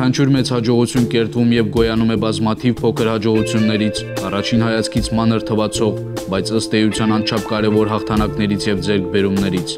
Յուրաքանչյուր մեծ հաջողություն կերտվում եւ գոյանում է բազմաթիվ փոքր հաջողություններից, առաջին հայացքից մանր թվացող, բայց ըստ էության անչափ կարևոր հաղթանակներից եւ ձեռքբերումներից։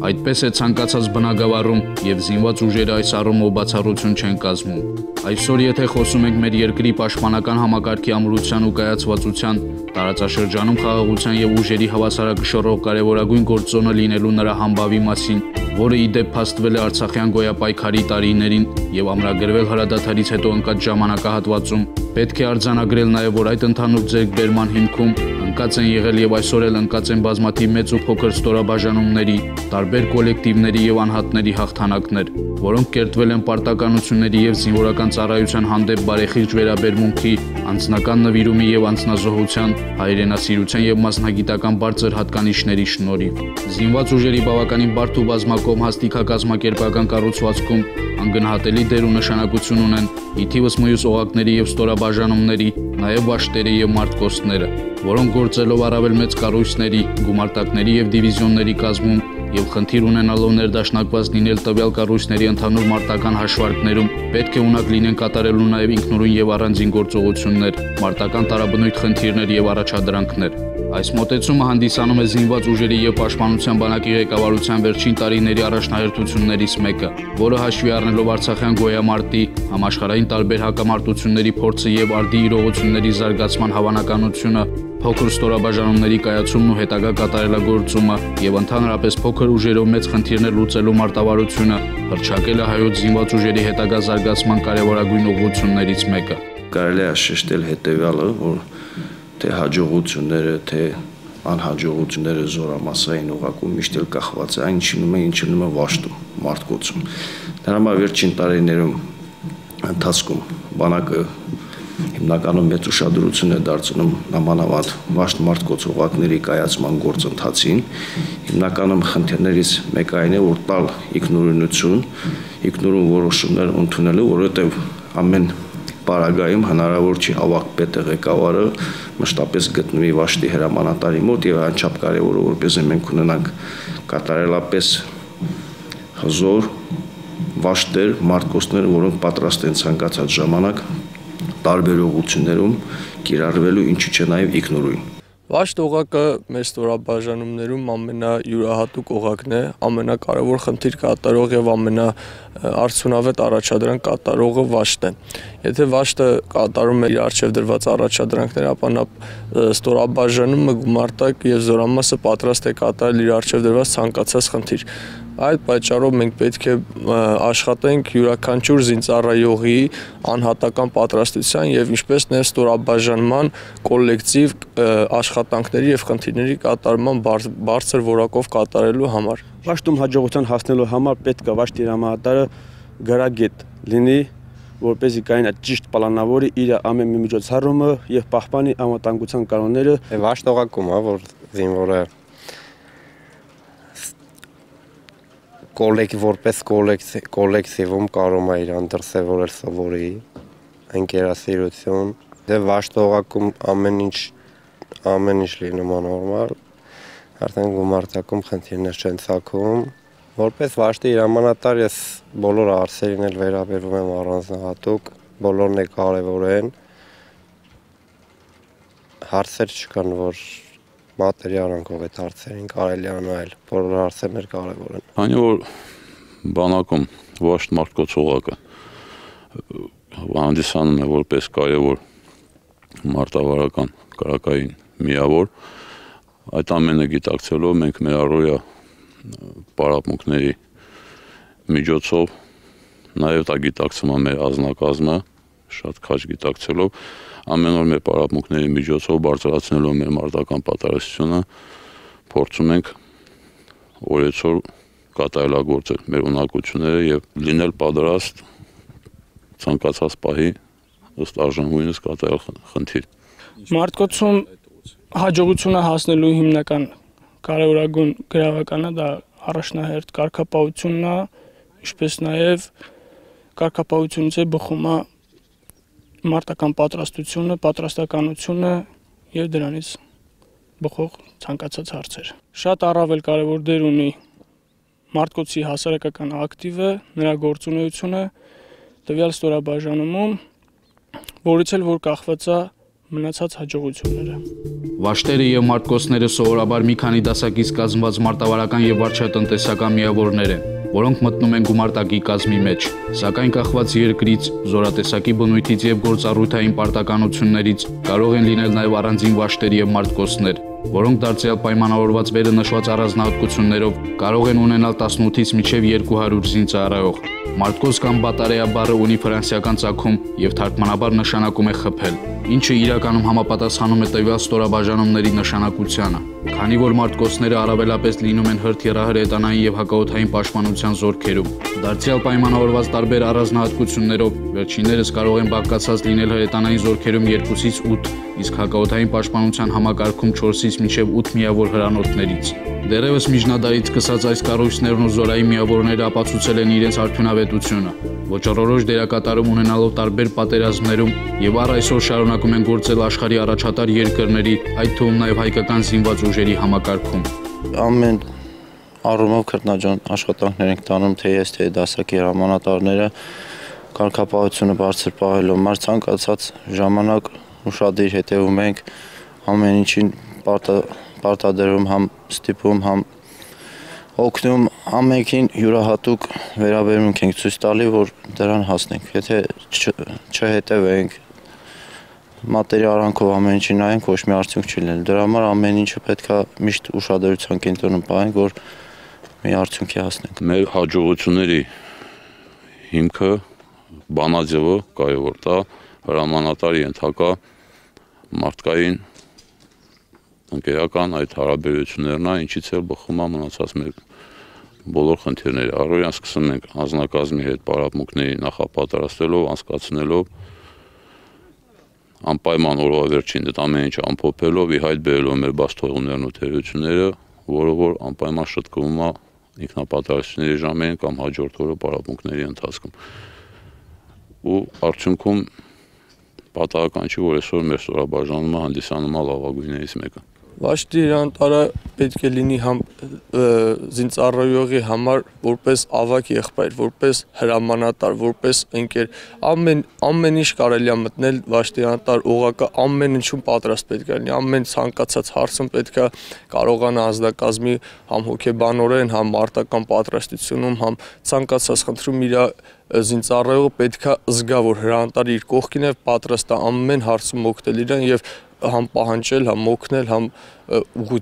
Այդպես է ցանկացած բնագավառում եւ զինված ուժերը այս առումով բացառություն չեն կազմում։ Այսօր եթե խոսում ենք մեր երկրի պաշտպանական համակարգի ամրության ու կայացվածության, տարածաշրջանում խաղաղության եւ ուժերի հավասարակշռող կարևորագույն գործոնը լինելու նրա համբավի մասին, որը ի դեպ փաստվել է Արցախյան գոյապայքարի տարիներին եւ ամրագրվել հրադադարից հետո ընկած ժամանակահատվածում, պետք է արձանագրել նաեւ, որ այդ ընդհանուր ձեռքբերման հիմքում ընկած են եղել եւ այսօր էլ ընկած են բազմաթիվ մեծ ու փոքր ստորաբաժանումների, տարբեր կոլեկտիվների եւ անհատների հաղթանակներ, որոնք կերտվել են պարտականությունների եւ զինվորական ծառայության հանդեպ բարեխիղճ վերաբերմունքի, անձնական նվիրումի եւ անձնազոհության, հայրենասիրության եւ մասնագիտական բարձր հատկանիշների շնորհիվ։ Զինված ուժերի բավականին բարդ ու բազմակողմ հաստիքակազմակերպական կառուցվածքում անգնահատելի դեր ու նշանակություն ունեն ի թիվս մյուս օղակների եւ ստորաբաժանումների, նաեւ վաշտերի եւ մարտկոստները, որոնք գործելով առավել մեծ կառույցների, գումարտակների եւ դիվիզիոնների կազմում եւ խնդիր ունենալով ներդաշնակված լինել տվյալ կառույցների ընդհանուր մարտական հաշվարկներում, պետք է ունակ լինեն կատարելու նաեւ ինքնուրույն եւ առանձին գործողություններ, մարտական տարաբնույթ խնդիրներ եւ առաջադրանքներ։ Այս մոտեցումը հանդիսանում է զինված ուժերի եւ պաշտպանության բանակի ղեկավարության վերջին տարիների առաջնահերթություններից մեկը, որը հաշվի առնելով Արցախյան գոյամարտի, համաշխարհային տարբեր հակամարտությունների փորձը եւ արդի իրողությունների զարգացման հավանականությունը, փոքր ստորաբաժանումների կայացումն ու հետագա կատարելագործումը եւ ընդհանրապես փոքր ուժերով մեծ խնդիրներ լուծելու մարտավարությունը հռչակել է հայոց զինված ուժերի հետագա զարգացման կարևորագույն ուղղություններից մեկը։ Կարելի է շեշտել հետեւյալը, որ թե հաջողությունները, թե անհաջողությունները զորամասային ուղղակում միշտ էլ կախված է այն ինչի լինում է վաշտում, մարտկոցում։ Դրա համար վերջին տարիներում ընթացքում բանակը հիմնականում մեծ ուշադրություն է դարձնում նամանավանդ վաշտ մարտկոց ուղղակների կայացման գործընթացին։ Հիմնականում խնդիրներից մեկը այն է, որ տալ ինքնուրույն որոշումներ ընդունելու, որովհետև ամեն պարագայում հնարավոր չի ավագ պետը ղեկավարը մշտապես գտնվի վաշտի հրամանատարի մոտ եւ անչափ կարեւոր է որպեսզի մենք ունենանք կատարելապես հզոր վաշտեր, մարտկոցներ, որոնք պատրաստ են ցանկացած ժամանակ տարբեր ուղղություններում կիրառվելու, ինչու՞ չէ նաեւ ինքնուրույն։ Վաշտ օղակը մեր ստորաբաժանումներում ամենայուրահատուկ օղակն է, ամենակարևոր խնդիր կատարող եւ ամենաարդյունավետ առաջադրանք կատարողը վաշտն է։ Եթե վաշտը կատարում է իր առջև դրված առաջադրանքները, ապա նա ստորաբաժանումը, գումարտակ եւ զորամասը պատրաստ է կատարել իր առջև դրված ցանկացած խնդիր։ Այդ պատճառով մենք պետք է աշխատենք յուրաքանչյուր զինծառայողի անհատական պատրաստության եւ ինչպես նաեւ ստորաբաժանման կոլեկտիվ աշխատանքների եւ խնդիրների կատարման բարձր որակով կատարելու համար։ Վաշտում հաջողության հասնելու համար պետք է վաշտի հրամանատարը գրագետ լինի, որպեսզի կային ճիշտ պլանավորի իր ամեն մի միջոցառումը եւ պահպանի անվտանգության կանոնները։ Վաշտ օղակում է, որ զինվորը որպես կոլեկտիվում կարող է իրան դրսևորել սովորի ընկերասիրություն, դե վաշտ օղակում ամեն ինչ լինում է նորմալ, արդեն գումարտակում խնդիրներ չեն ծագում, որպես վաշտի հրամանատար ես բոլոր հարցերին էլ վերաբերվում եմ առանձնահատուկ, բոլորն է կարևոր են, հարցեր չկան, որ մատերիալանքով այդ հարցերին կարելի անել, բոլոր հարցերն էլ կարևոր են։ Քանի որ բանակում վաշտ մարտկոց օղակը հանդիսանում է որպես կարևոր մարտավարական կարակային միավոր, այդ ամենը գիտակցելով մենք մեր առօրյա պարապմունքների միջոցով նաև դա գիտակցում է մեր ազնագազմը, շատ քաջ գիտակցելով ամեն օր մեր պարապմունքների միջոցով բարձրացնելով մեր մարտական պատրաստությունը փորձում ենք օրեցօր կատարելագործել մեր ունակությունները եւ լինել պատրաստ ցանկացած պահի ըստ արժանինս կատարել խնդիր։ Մարտկոցում հաջողությունը հասնելու հիմնական կարևորագույն գրավականը դա առաջնահերթ կարգապահությունն է, ինչպես նաեւ կարգապահությունից է բխում է մարտական պատրաստությունը, պատրաստականությունը եւ դրանից բխող ցանկացած հարցեր։ Շատ առավել կարևոր դեր ունի Մարտկոցի հասարակական ակտիվը, նրա գործունեությունը տվյալ ստորաբաժանումում, որից էլ որ կախված է մնացած հաջողությունները։ Վաշտերը եւ մարտկոցները սովորաբար մի քանի դասակից կազմված մարտավարական եւ վարչատնտեսական միավորներ են, որոնք մտնում են գումարտակի կազմի մեջ, սակայն կախված երկրից, զորատեսակի բնույթից եւ գործառույթային պարտականություններից կարող են լինել նաեւ առանձին վաշտեր եւ մարտկոցներ, որոնք դարձյալ պայմանավորված վերը նշված առանձնահատկություններով կարող են ունենալ 18-ից մինչև 200 զինծառայող։ Մարտկոց կամ բատարեա բառը ունի ֆրանսիական ծագում եւ թարգմանաբար նշանակում է խփել, ինչը իրականում համապատասխանում է տվյալ ստորաբաժանումների նշանակությանը։ Քանի որ մարտկոցները առավելապես լինում են հրթիռահրետանային եւ հակաօդային պաշտպանության զորքերում, դարձյալ պայմանավորված տարբեր առանձնահատկություններով, վերջիններս կարող են բաղկացած լինել հրետանային զորքերում 2-ից 8, իսկ հակաօդային պաշտպանության համակարգում 4-ից մինչև 8 միավոր հրանոթներից։ Դեռևս միջնադարից սկսած այս կառույցներն ու զորային միավորները ապացուցել են իրենց արդյունավետությունը, ոչռորոշ դերակատարում ունենալով տարբեր պատերազմներում եւ առ այսօր շարունակում են գործել աշխարհի առաջատար երկրների, այդ թվում նաեւ հայկական զինված ուժերի համակարգում։ Ամեն առումով քրտնաջան աշխատանքներ ենք տանում, թե ես, թե դասակի հրամանատարները կարգապահությունը բարձր պահելով մար ցանկացած ժամանակ ուշադիր հետևում ենք ամեն ինչին պարտադրում, համ ստիպում, համ օգնում, ամենքին յուրահատուկ վերաբերմունք ենք ցույց տալի, որ դրան հասնենք։ Եթե չհետևենք մատերի արանքով ամեն ինչին նայենք, ոչ մի արդյունք չի լինել։ Դրա համար ամեն ինչը պետք է միշտ ուշադրության կենտրոնում պահենք, որ մի արդյունքի հասնենք։ Մեր հաջողությունների հիմքը բանաձևը կարևոր է, հրամանատարի ենթակա մարդկային ընկերական այդ հարաբերություններն է, ինչից էլ բխում է մնացած մեր բոլոր խնդիրները։ Առօրյան սկսում ենք անձնակազմի հետ պարապմունքների նախապատրաստելով, անցկացնելով, անպայման օրվա վերջին այդ ամեն ինչ ամփոփելով, ի հայտ բերելով մեր բացթողումներն ու թերությունները, որը որ անպայման շտկվում է ինքնապատրաստությունների ժամերին կամ հաջորդ օրը պարապմունքների ընթացքում։ Ու արդյունքում պատահական չի, որ այսօր մեր ստորաբաժանումը հանդիսանում է լավագույններից մեկը։ Վաշտի հրամանատարը պետք է լինի համ զինծառայողի համար որպես ավագ եղբայր, որպես հրամանատար, որպես ընկեր, ամեն ինչ կարելի է մտնել վաշտի հրամանտար օղակը ամեն ինչում պատրաստ պետք է լինի, ամեն ցանկացած հարցում պետք է կարողանա անձնակազմի համ հոգեբանորեն, համ մարտական պատրաստությունում, համ ցանկացած խնդրում իր զինծառայողը պետք է զգա, որ հրամանտարը իր կողքին է, պատրաստ է ամեն հարցում օգնել իրեն եւ համ պահանջել, համ օգնել, համ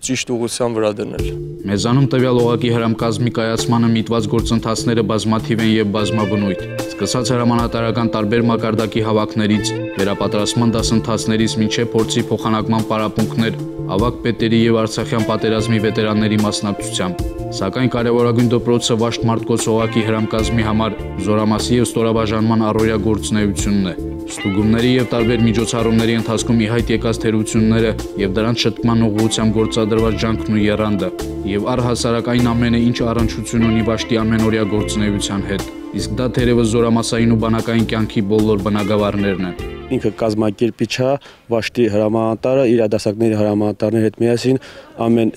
ճիշտ ուղղության վրա դնել։ Մեզանում տվյալ օղակի հրամկազմի կայացմանը միտված գործընթացները բազմաթիվ են եւ բազմաբնույթ։ Սկսած հրամանատարական տարբեր մակարդակի հավաքներից, վերապատրաստման դասընթացներից մինչև փորձի փոխանակման պարապմունքներ, ավագ պետերի եւ Արցախյան պատերազմի վետերանների մասնակցությամբ։ Սակայն կարևորագույն դպրոցը Վաշտ Մարտկոց օղակի հրամկազմի համար զորամասի եւ ստորաբաժանման առօրյա գործունեությունն է։ Ստուգումների եւ տարբեր միջոցառումների ընթացքում ի հայտ եկած թերությունները եւ դրանց շտկման ուղղությամբ գործադրված ջանքն ու եռանդը եւ առհասարակ այն ամենը, ինչ առնչություն ունի Վաշտի ամենօրյա գործունեության հետ։ Իսկ դա թերևս զորամասային ու բանակային կյանքի բոլոր բնագավառներն են։ Ինքը կազմակերպիչ է, Վաշտի հրամանատարը իր դասակների հրամանատարների հետ միասին ամեն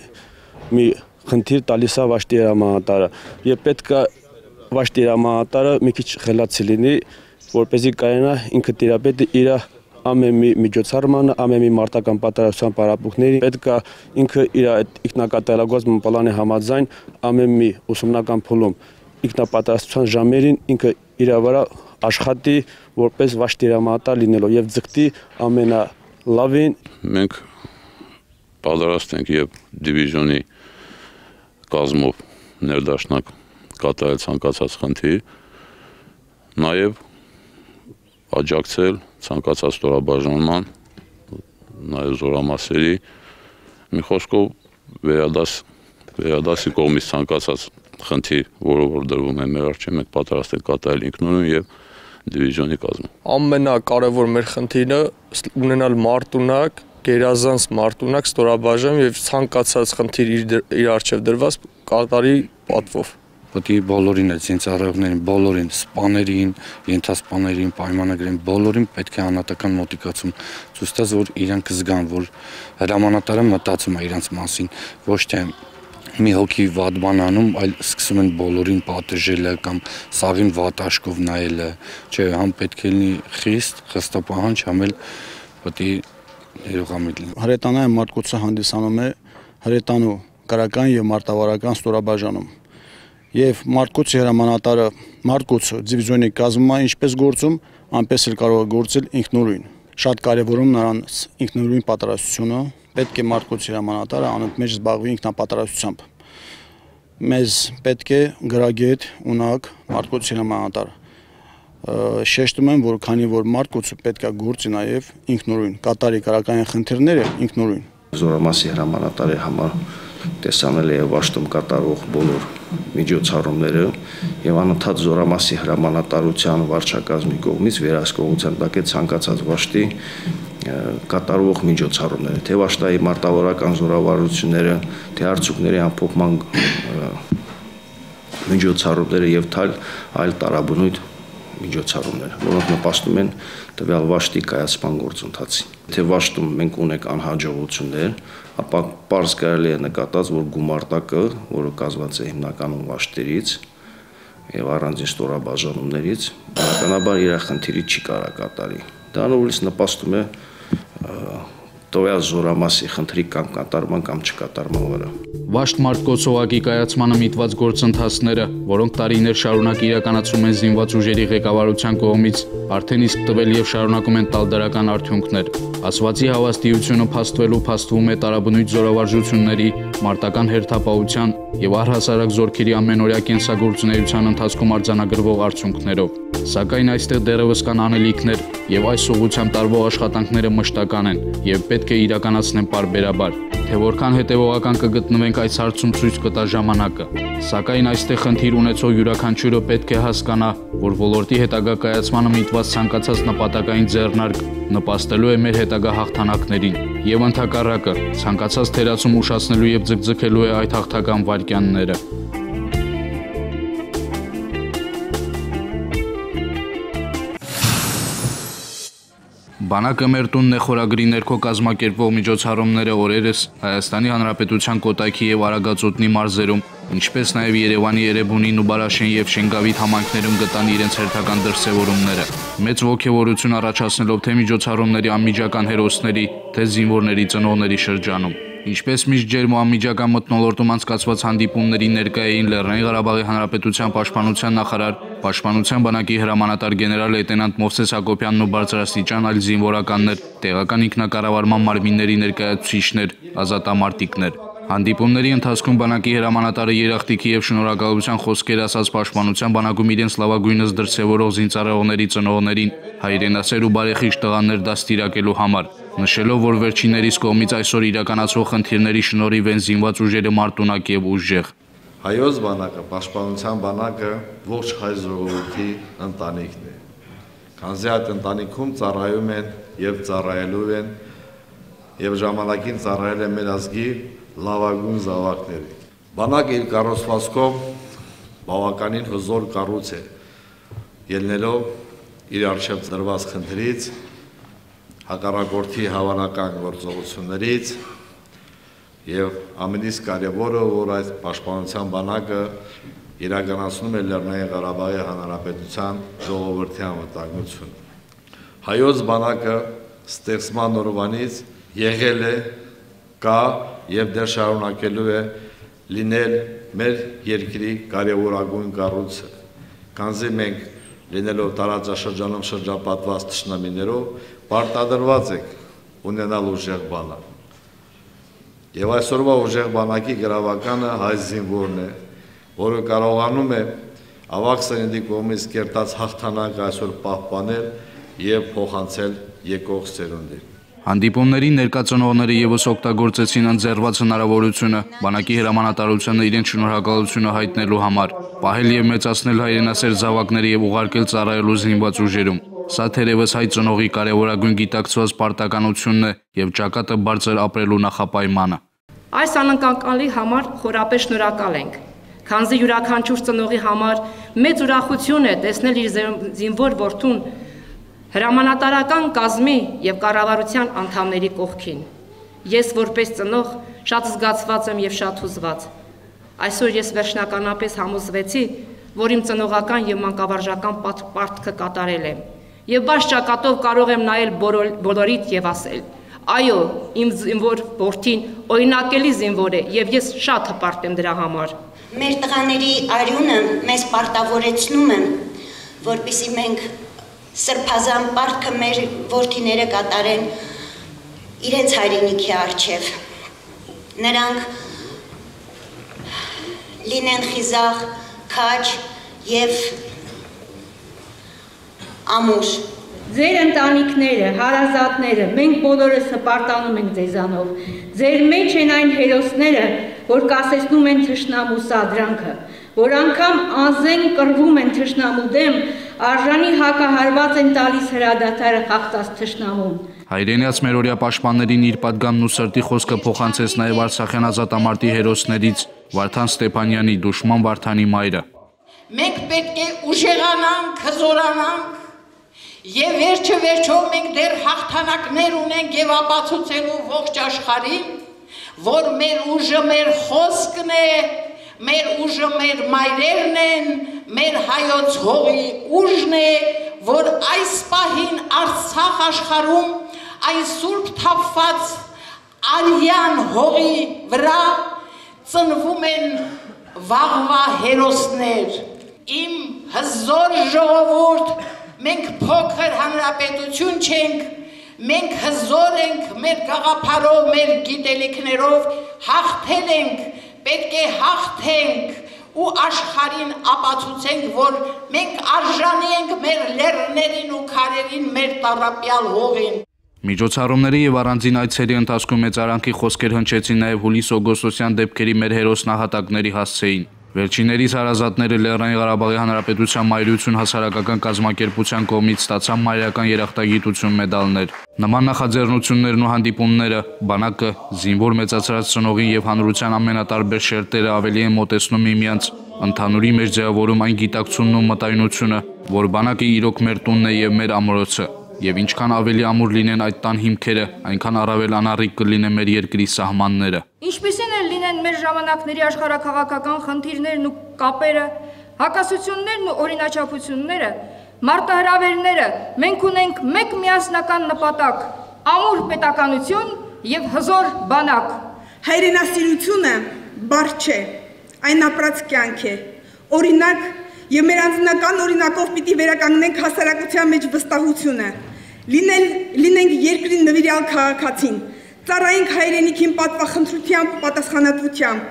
մի խնդիր տալիս է Վաշտի հրամանատարը։ Եվ պետք է Վաշտի հրամանատարը մի քիչ խելացի լինի, որպեսզի կարողանա ինքը տիրապետի իր ամեն մի միջոցառմանը, ամեն մի մարտական պատերազմության պարապմունքների պետք է ինքը իր այդ ինքնակատարելագործման պլանի համաձայն ամեն մի ուսումնական փուլում ինքնապատրաստության ժամերին ինքը իր վրա աշխատի որպես Վաշտի հրամանատար լինելով եւ ձգտի ամենալավին։ Մենք պատրաստ ենք եւ դիվիզիոնի կազմով ներդաշնակ կատարել ցանկացած խնդիր, նաեւ աջակցել ցանկացած ստորաբաժանման, նաեւ զորամասերի, մի խոսքով վերադասի կողմից ցանկացած խնդիր, որը որ դրվում է մեր առջև, մենք պատրաստ ենք կատարել ինքնուրույն եւ դիվիզիոնի կազմում։ Ամենակարևոր մեր խնդիրը ունենալ մարտունակ, գերազանց մարտունակ ստորաբաժան եւ ցանկացած խնդիր իր առջև դրված կատարի պատվով։ Պետք է բոլորին այդ զինծառայողներին, բոլորին, սպաներին, ենթասպաներին, պայմանագրին, բոլորին պետք է անհատական մոտիկացում ցույց տալ, որ իրանք զգան, որ հրամանատարը մտածում է իրանց մասին, ոչ թե մի հոգի վատ բան անում, այլ սկսում են բոլորին պատժելը կամ սաղին վատ աշկով նայելը, չէ, համ պետք է լինի խիստ, խստապահանջ, համ էլ պետք է ներողամիտ լինի։ Հրետանային մարտկոցը հանդիսանում է հրետանու կրական եւ մարտավարական ստորաբաժանում։ Եվ մարտկոցի հրամանատարը մարտկոցը դիվիզիոնի կազմում է ինչպես գործում, այնպես էլ կարող է գործել ինքնուրույն։ Շատ կարևորում նրանց ինքնուրույն պատրաստությունը, պետք է մարտկոցի հրամանատարը անընդմեջ զբաղվի ինքնապատրաստությամբ։ Մեզ պետք է գրագետ, ունակ, մարտկոցի հրամանատար։ Շեշտում եմ, որ քանի որ մարտկոցը պետք է գործի նաև ինքնուրույն, կատարի կրակային խնդիրները ինքնուրույն։ Զորամասի հրամանատարի համար տեսանել է վաշտում կատարող բոլոր միջոցառումները եւ անընդհատ զորամասի հրամանատարության վարչակազմի կողմից վերահսկողության տակ է ցանկացած վաշտի կատարող միջոցառումները, թե վաշտայի մարտավարական զորավարությունները, թե արդյունքների ամփոփման միջոցառումները եւ այլ տարաբնույթ միջոցառումներ, որոնք նպաստում են տվյալ վաշտի կայացման գործընթացին։ Թե վաշտում մենք ունենք անհաջողություններ, ապա պարզ կարելի է նկատած, որ գումարտակը, որը կազմված է հիմնականում վաշտերից եւ առանձին ստորաբաժանումներից, բնականաբար իր խնդիրի չի կարա կատարի։ Դա նույնիսկ նպաստում է տվյալ զորամասի խնդրի կամ կատարման կամ չկատարման վրա։ Վաշտ մարտկոցողակի կայացմանը միտված գործընթացները, որոնք տարիներ շարունակ իրականացում են զինված ուժերի ղեկավարության կողմից, արդեն իսկ տվել եւ շարունակում են տալ դրական արդյունքներ։ Ասվածի հավաստիությունը փաստվելու փաստվում է տարաբնույթ զորավարժությունների, մարտական հերթապահության եւ առհասարակ զորքերի ամենօրյա կենսագործունեության ընթացքում արձանագրվող արդյունքներով։ Սակայն այստեղ դեռևս կան անելիքներ եւ այս ուղղությամբ տարվող աշխատանքները մշտական են եւ պետք է իրականացնեն պարբերաբար։ Թե որքան հետևողական կգտնվենք այս հարցում ցույց կտա ժամանակը։ Սակայն այստեղ խնդիր ունեցող յուրաքանչյուրը պետք է հասկանա, որ ոլորտի հետագա կայացմանը միտված ցանկացած նպատակային ձեռնարկ նպաստելու է մեր հետագա հաղթանակներին եւ ընդհակառակը ցանկացած թերացում ուշացնելու եւ ձգձգելու է այդ հաղթական վայրկյանները։ Բանակը մեր տունն է խորագրի ներքո կազմակերպվող միջոցառումները օրերս Հայաստանի Հանրապետության Կոտայքի եւ Արագածոտնի մարզերում, ինչպես նաեւ Երևանի Երևանի, Նուբարաշեն եւ Շենգավիթ համայնքներում գտան իրենց հերթական դրսեւորումները։ Մեծ ողջավորություն առաջացնելով թե միջոցառումների անմիջական հերոսների, թե զինվորների ծնողների շրջանում։ Ինչպես միշտ ջերմ ու անմիջական մթնոլորտում անցկացված հանդիպումների ներկայ էին Լեռնային Ղարաբաղի Հանրապետության պաշտպանության նախարար, պաշտպանության բանակի հրամանատար գեներալ լեյտենանտ Մովսես Հակոբյանն ու բարձրաստիճան այլ զինվորականներ, տեղական ինքնակառավարման մարմինների ներկայացուցիչներ, ազատամարտիկներ։ Հանդիպումների ընթացքում բանակի հրամանատարը երախտիկի եւ շնորհակալության խոսքեր ասաց պաշտպանության բանակում իրենց լավագույնս դրսեւորող զինծառայողների ծնողներին, հայրենասեր ու բարեխիղճ տղաներ դաստիարակելու համար, նշելով, որ վերջիններիս կողմից այսօր իրականացվող խնդիրների շնորհիվ են զինված ուժերը մարտունակ եւ ուժեղ։ Հայոց բանակը, պաշտպանության բանակը ողջ հայ ժողովրդի ընտանիքն է։ Քանզի այդ ընտանիքում ծառայում են եւ ծառայելու են եւ ժամանակին ծառայել են մեր ազգի լավագույն զավակները։ Բանակը իր կառուցվածքով բավականին հզոր կառույց է, ելնելով իր առջև ծրված խնդրից, հակառակորդի հավանական գործողություններից եւ ամենից կարևորը, որ այս պաշտպանության բանակը իրականացնում է Լեռնային Ղարաբաղի Հանրապետության ժողովրդի անվտանգությունը։ Հայոց բանակը ստեղծման օրվանից եղել է, կա եւ դեռ շարունակելու է լինել մեր երկրի կարևորագույն կառույցը։ Քանզի մենք լինելով տարածաշրջանում շրջապատված թշնամիներով պարտադրված ենք ունենալ ուժեղ բանակ։ Եվ այսօրվա ուժեղ բանակի գրավականը հայ զինվորն է, որը կարողանում է ավագ սերնդի կողմից կերտած հաղթանակը այսօր պահպանել եւ փոխանցել եկող սերունդին։ Հանդիպումների ներկա ծնողները եւս օգտագործեցին ընձեռված հնարավորությունը բանակի հրամանատարությանը իրենց շնորհակալությունը հայտնելու համար, պահել եւ մեծացնել հայրենասեր զավակները եւ ուղարկել ծառայելու զինված ուժերում։ Սա թերևս հայ ծնողի կարևորագույն գիտակցված պարտականությունն է եւ ճակատը բարձր ապրելու նախապայմանը։ Այս անկանկալի համար խորապես շնորհակալ ենք, քանզի յուրաքանչյուր ծնողի համար մեծ ուրախություն է տեսնել իր զինվոր որդուն հրամանատարական կազմի եւ կառավարության անդամների կողքին։ Ես որպես ծնող շատ զգացված եմ եւ շատ հուզված, Այսօր ես վերջնականապես համոզվեցի, որ իմ ծնողական եւ մանկավարժական պարտքը կատարել եմ։ Եվ բաց ճակատով կարող եմ նայել բոլորիդ եւ ասել. այո, իմ զինվոր որդին օրինակելի զինվոր է եւ ես շատ հպարտ եմ դրա համար։ Մեր տղաների արյունը մեզ պարտավորեցնում է, որպեսզի մենք սրբազան պարտքը մեր որդիները կատարեն իրենց հայրենիքի առջև։ Նրանք լինեն խիզախ, քաջ եւ ամուր։ Ձեր ընտանիքները, հարազատները, մենք բոլորս հպարտանում ենք ձեզանով։ Ձեր մեջ են այն հերոսները, որ կասեցնում են թշնամու սադրանքը, որ անգամ անզեն կռվում են թշնամու դեմ, արժանի հակահարված են տալիս հրադադարը խախտած թշնամուն։ Հայրենիաց մերօրյա պաշտպաններին իր պատգամն ու սրտի խոսքը փոխանցեց նաև Արցախյան ազատամարտի հերոսներից Վարդան Ստեփանյանի դուշման Վարդանի մայրը։ Մենք պետք է ուժեղանանք, հզորանանք եւ վերջը մենք դեռ հաղթանակներ ունենք եւ ապացուցելու ողջ աշխարհին, որ մեր ուժը մեր խոսքն է, մեր ուժը մեր մայրերն են, մեր հայոց հողի ուժն է, որ այս պահին Արցախ աշխարհում այն սուրբ թափված արյան հողի վրա ծնվում են վաղվա հերոսներ։ Իմ հզոր ժողովուրդ, մենք փոքր հանրապետություն չենք, մենք հզոր ենք մեր գաղափարով, մեր գիտելիքներով, հաղթել ենք, պետք է հաղթենք ու աշխարհին ապացուցենք, որ մենք արժանի ենք մեր լեռներին ու քարերին, մեր տառապյալ հողին։ Միջոցառումների եւ առանձին այցերի ընթացքում մեծարանքի խոսքեր հնչեցին նաև Հուլիս Օգոստոսյան դեպքերի մեր հերոսնահատակների հասցեին։ Վերջիններիս հարազատները Լեռնային Ղարաբաղի Հանրապետության մայրություն հասարակական կազմակերպության կողմից ստացան մայրական երախտագիտություն մեդալներ։ Նման նախաձեռնություններն ու հանդիպումները բանակը, զինվոր մեծացրած ծնողին եւ հանրության ամենատարբեր շերտերը ավելի են մոտեցնում միմյանց, ընդհանուրի մեջ ձևավորում այն գիտակցությունն ու մտայնությունը, որ բանակը իրոք մեր տունն է եւ մեր ամրոցը, եւ ինչքան ավելի ամուր լինեն այդ տան հիմքերը, այնքան առավել անառիկ կլինեն մեր երկրի սահմանները։ Ինչպիսին են լինեն մեր ժամանակների աշխարհաքաղաքական խնդիրներն ու կապերը, հակասություններն ու օրինաչափությունները, մարտահրավերները, մենք ունենք մեկ միասնական նպատակ՝ ամուր պետականություն եւ հզոր բանակ։ Հայրենասիրությունը բարդ չէ, այն ապրած կյանք է։ Օրինակ եւ մեր անձնական օրինակով պիտի վերականգնենք հասարակության մեջ վստահությունը, լինենք երկրի նվիրյալ քաղաքացին, ծառայենք հայրենիքին պատվախնդրությամբ ու պատասխանատվությամբ,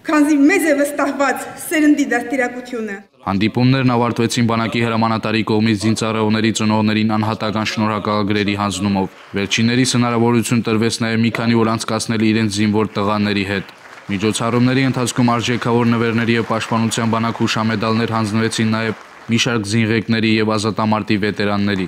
քանզի մեզ է վստահված սերնդի դաստիարակությունը։ Հանդիպումներն ավարտվեցին բանակի հրամանատարի կողմից զինծառայողների ծնողներին անհատական շնորհակալագրերի հանձնումով։ Վերջիններիս հնարավորություն տրվեց նաև մի քանի օր անցկացնել իրենց զինվոր տղաների հետ։ Միջոցառումների ընթացքում արժեքավոր նվերների եւ պաշտպանության բանակ հուշամեդալներ հանձնվեցին նաև մի շարք զինղեկների եւ ազատամարտի վետերանների։